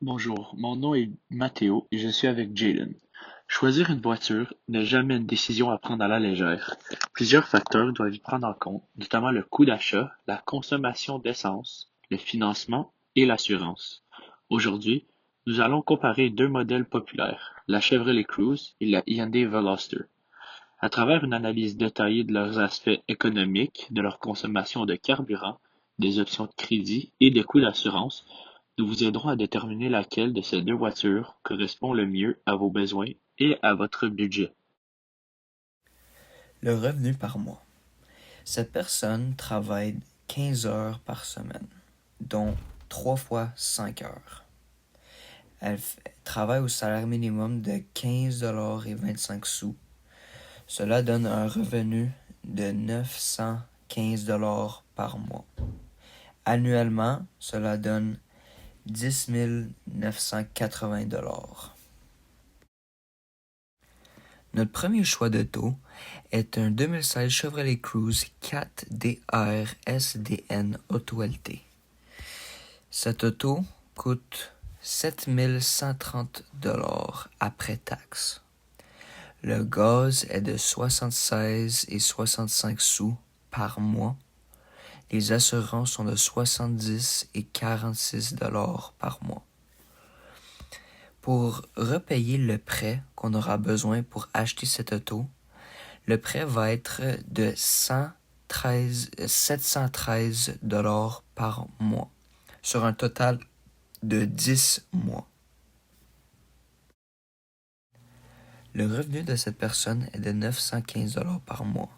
Bonjour, mon nom est Mathéo et je suis avec Jaylen. Choisir une voiture n'est jamais une décision à prendre à la légère. Plusieurs facteurs doivent y prendre en compte, notamment le coût d'achat, la consommation d'essence, le financement et l'assurance. Aujourd'hui, nous allons comparer deux modèles populaires, la Chevrolet Cruze et la Hyundai Veloster. À travers une analyse détaillée de leurs aspects économiques, de leur consommation de carburant, des options de crédit et des coûts d'assurance, nous vous aiderons à déterminer laquelle de ces deux voitures correspond le mieux à vos besoins et à votre budget. Le revenu par mois. Cette personne travaille 15 heures par semaine, dont 3 fois 5 heures. Elle travaille au salaire minimum de 15,25 $. Cela donne un revenu de 915 $ par mois. Annuellement, cela donne 10 980 $. Notre premier choix d'auto est un 2016 Chevrolet Cruze 4DR SDN Auto LT. Cette auto coûte 7 130 $ après taxe. Le gaz est de 76,65 $ par mois. Les assurances sont de 70,46 $ par mois. Pour repayer le prêt qu'on aura besoin pour acheter cette auto, le prêt va être de 713 $ par mois, sur un total de 10 mois. Le revenu de cette personne est de 915 $ par mois,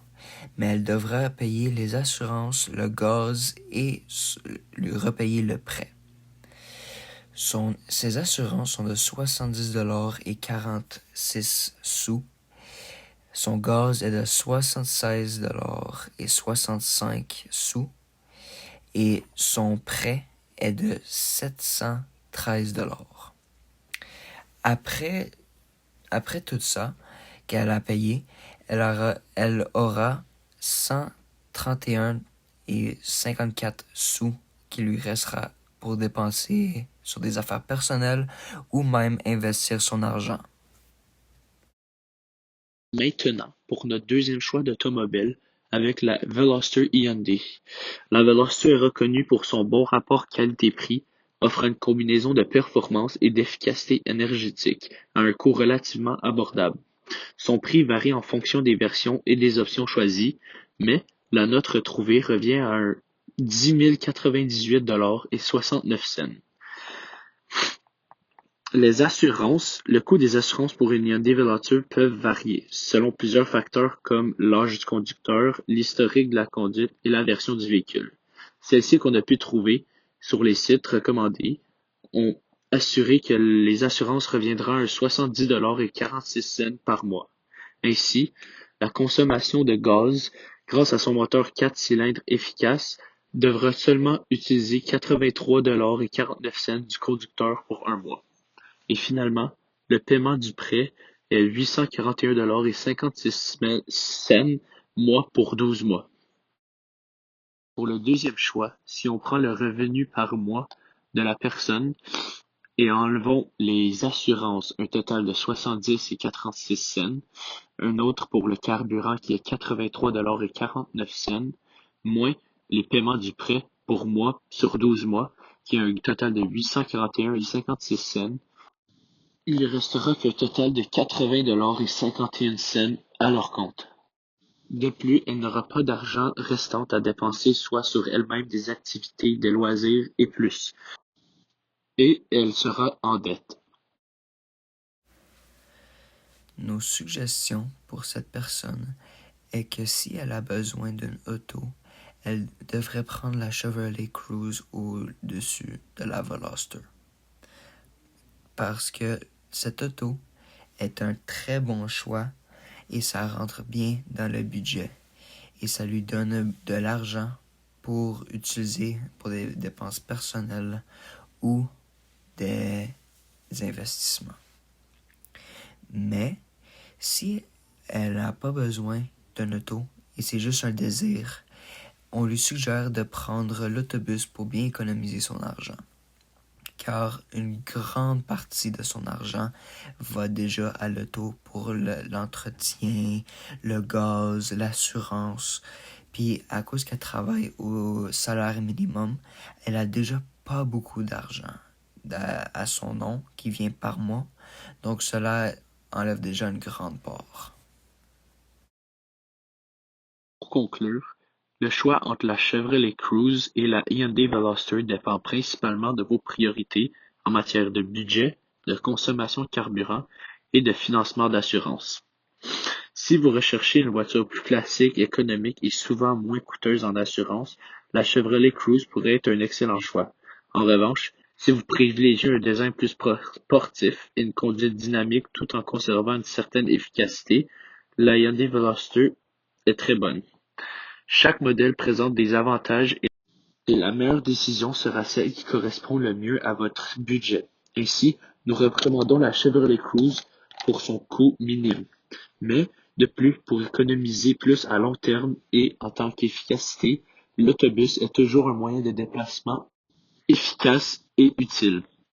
mais elle devra payer les assurances, le gaz et lui repayer le prêt. Ses assurances sont de 70,46 $. Son gaz est de 76,65 $ et son prêt est de 713 $. Après tout ça qu'elle a payé, elle aura 131,54 $ qui lui restera pour dépenser sur des affaires personnelles ou même investir son argent. Maintenant, pour notre deuxième choix d'automobile, avec la Veloster Hyundai. La Veloster est reconnue pour son bon rapport qualité-prix, offrant une combinaison de performance et d'efficacité énergétique à un coût relativement abordable. Son prix varie en fonction des versions et des options choisies, mais la note retrouvée revient à un 10 098 $ et 69 cents. Le coût des assurances pour une Hyundai Veloster peuvent varier, selon plusieurs facteurs comme l'âge du conducteur, l'historique de la conduite et la version du véhicule. Celles-ci qu'on a pu trouver sur les sites recommandés ont assuré que les assurances reviendront à un 70,46 $ par mois. Ainsi, la consommation de gaz, grâce à son moteur 4 cylindres efficace, devra seulement utiliser 83,49 $ du conducteur pour un mois. Et finalement, le paiement du prêt est 841,56 $ mois pour 12 mois. Pour le deuxième choix, si on prend le revenu par mois de la personne et enlevons les assurances, un total de 70,46 $, un autre pour le carburant qui est 83,49 $, moins les paiements du prêt pour mois sur 12 mois, qui est un total de 841,56 $, il restera qu'un total de 80,51 $ à leur compte. De plus, elle n'aura pas d'argent restant à dépenser soit sur elle-même des activités, des loisirs et plus. Et elle sera en dette. Nos suggestions pour cette personne est que si elle a besoin d'une auto, elle devrait prendre la Chevrolet Cruze au-dessus de la Veloster. Parce que cette auto est un très bon choix et ça rentre bien dans le budget. Et ça lui donne de l'argent pour utiliser pour des dépenses personnelles ou des investissements. Mais si elle n'a pas besoin d'un auto et c'est juste un désir, on lui suggère de prendre l'autobus pour bien économiser son argent. car une grande partie de son argent va déjà à l'auto pour l'entretien, le gaz, l'assurance. Puis à cause qu'elle travaille au salaire minimum, elle a déjà pas beaucoup d'argent à son nom qui vient par mois. Donc cela enlève déjà une grande part. Pour conclure, le choix entre la Chevrolet Cruze et la Hyundai Veloster dépend principalement de vos priorités en matière de budget, de consommation de carburant et de financement d'assurance. Si vous recherchez une voiture plus classique, économique et souvent moins coûteuse en assurance, la Chevrolet Cruze pourrait être un excellent choix. En revanche, si vous privilégiez un design plus sportif et une conduite dynamique tout en conservant une certaine efficacité, la Hyundai Veloster est très bonne. Chaque modèle présente des avantages et la meilleure décision sera celle qui correspond le mieux à votre budget. Ainsi, nous recommandons la Chevrolet Cruze pour son coût minime. Mais, de plus, pour économiser plus à long terme et en tant qu'efficacité, l'autobus est toujours un moyen de déplacement efficace et utile.